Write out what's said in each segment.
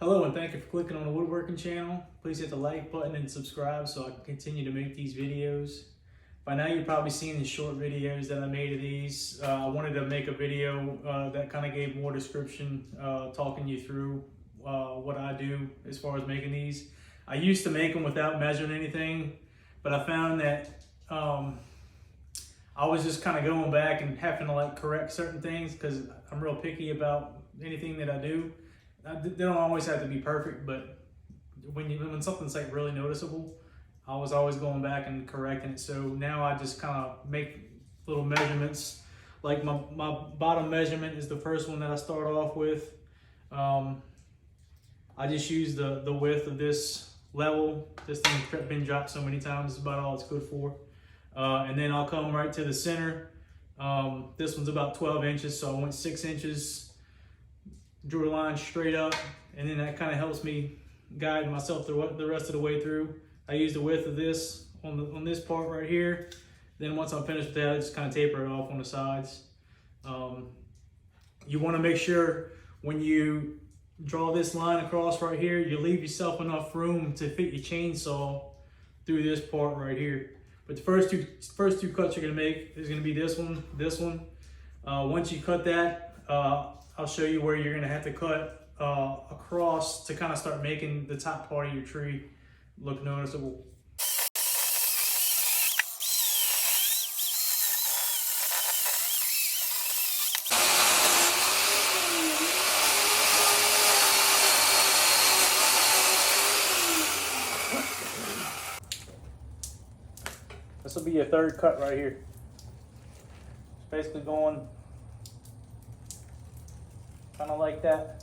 Hello and thank you for clicking on the woodworking channel. Please hit the like button and subscribe so I can continue to make these videos. By now you've probably seen the short videos that I made of these. I wanted to make a video that kind of gave more description, talking you through what I do as far as making these. I used to make them without measuring anything, but I found that I was just kind of going back and having to like correct certain things because I'm real picky about anything that I do. They don't always have to be perfect, but when something's like really noticeable, I was always going back and correcting it. So now I just kind of make little measurements. Like my bottom measurement is the first one that I start off with. I just use the width of this level. This thing's been dropped so many times, it's about all it's good for. And then I'll come right to the center. This one's about 12 inches, so I went 6 inches. Drew a line straight up, and then that kind of helps me guide myself the rest of the way through. I use the width of this on this part right here. Then once I'm finished with that, I just kind of taper it off on the sides. You want to make sure when you draw this line across right here, you leave yourself enough room to fit your chainsaw through this part right here. But the first two cuts you're gonna make is gonna be this one. Once you cut that, I'll show you where you're gonna have to cut across to kind of start making the top part of your tree look noticeable. This will be your third cut right here. It's basically going kind of like that.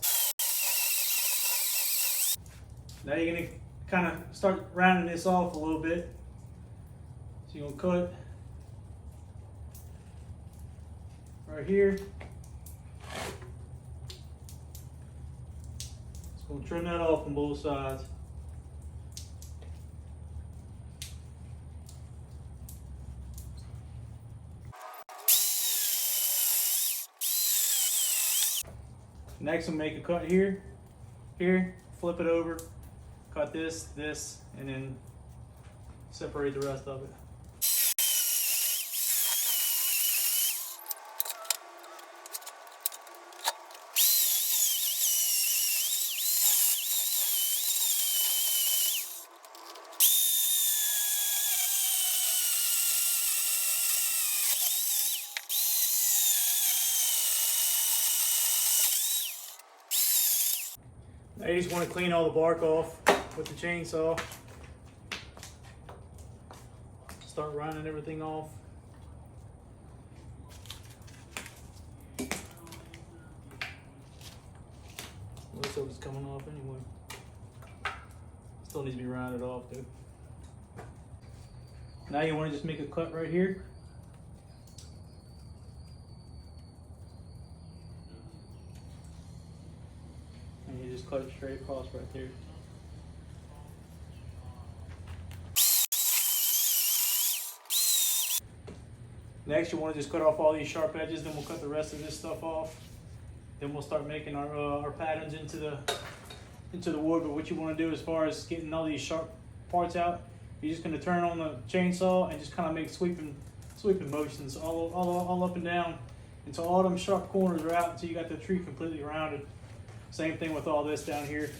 Now you're gonna kind of start rounding this off a little bit. So you're gonna cut right here. Just gonna trim that off on both sides. Next, we'll make a cut here, flip it over, cut this, and then separate the rest of it. Now you just want to clean all the bark off with the chainsaw. Start rounding everything off. Most of it's coming off anyway. Still needs to be rounded off though. Now you want to just make a cut right here. And you just cut it straight across right there. Next, you want to just cut off all these sharp edges, then we'll cut the rest of this stuff off. Then we'll start making our patterns into the wood. But what you want to do as far as getting all these sharp parts out, you're just going to turn on the chainsaw and just kind of make sweeping motions all up and down until all them sharp corners are out until you got the tree completely rounded. Same thing with all this down here.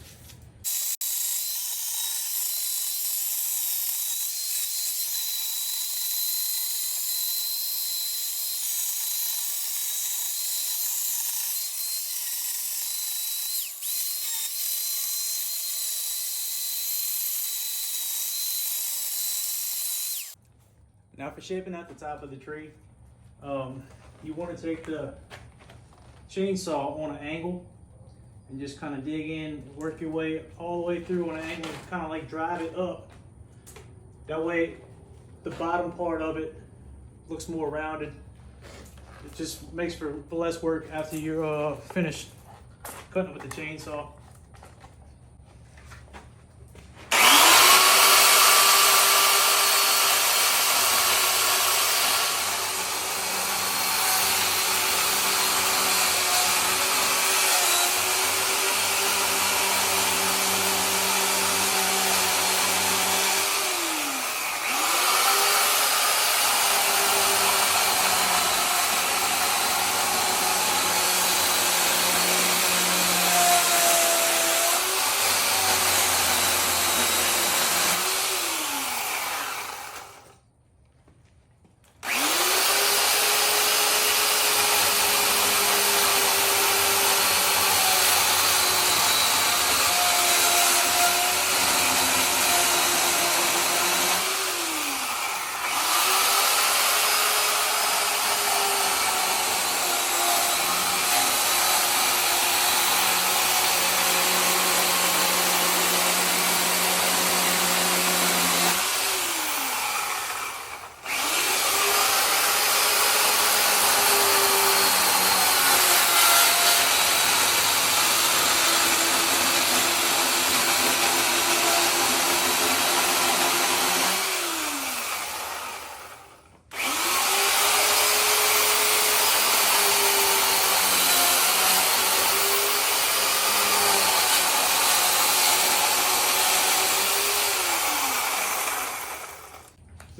Now for shaping out the top of the tree, you want to take the chainsaw on an angle and just kind of dig in, work your way all the way through on an angle, and kind of like drive it up. That way the bottom part of it looks more rounded. It just makes for less work after you're finished cutting with the chainsaw.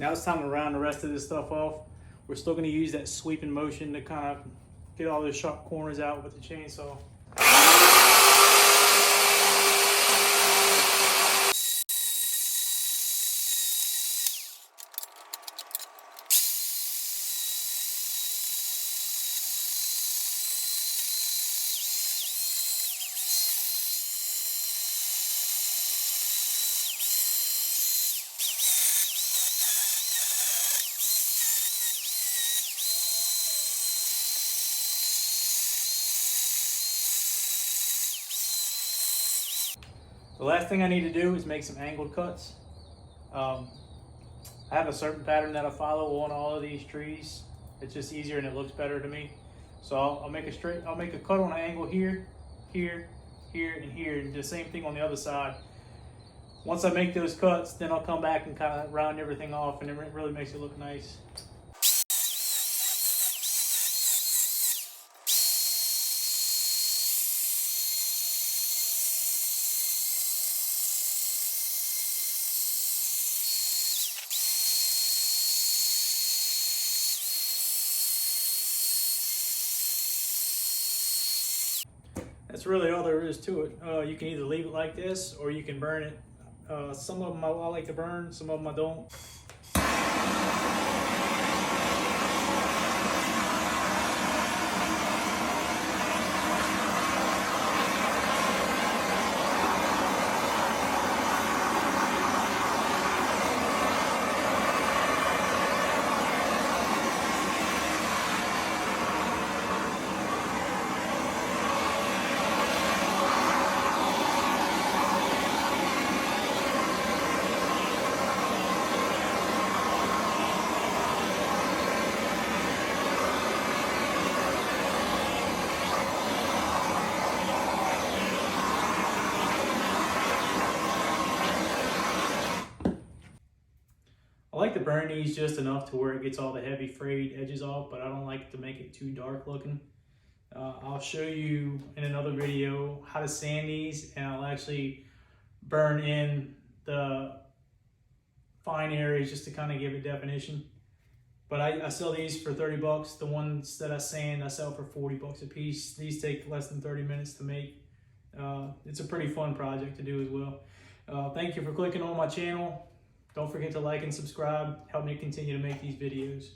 Now it's time to round the rest of this stuff off. We're still going to use that sweeping motion to kind of get all the sharp corners out with the chainsaw. The last thing I need to do is make some angled cuts. I have a certain pattern that I follow on all of these trees. It's just easier and it looks better to me. So I'll make a cut on an angle here, here, here, and here, and the same thing on the other side. Once I make those cuts, then I'll come back and kind of round everything off, and it really makes it look nice. That's really all there is to it. You can either leave it like this or you can burn it. Some of them I like to burn, some of them I don't. I like to burn these just enough to where it gets all the heavy frayed edges off, but I don't like to make it too dark looking. I'll show you in another video how to sand these, and I'll actually burn in the fine areas just to kind of give it definition. But I sell these for 30 bucks. The ones that I sand, I sell for 40 bucks a piece. These take less than 30 minutes to make. It's a pretty fun project to do as well. Thank you for clicking on my channel. Don't forget to like and subscribe. Help me continue to make these videos.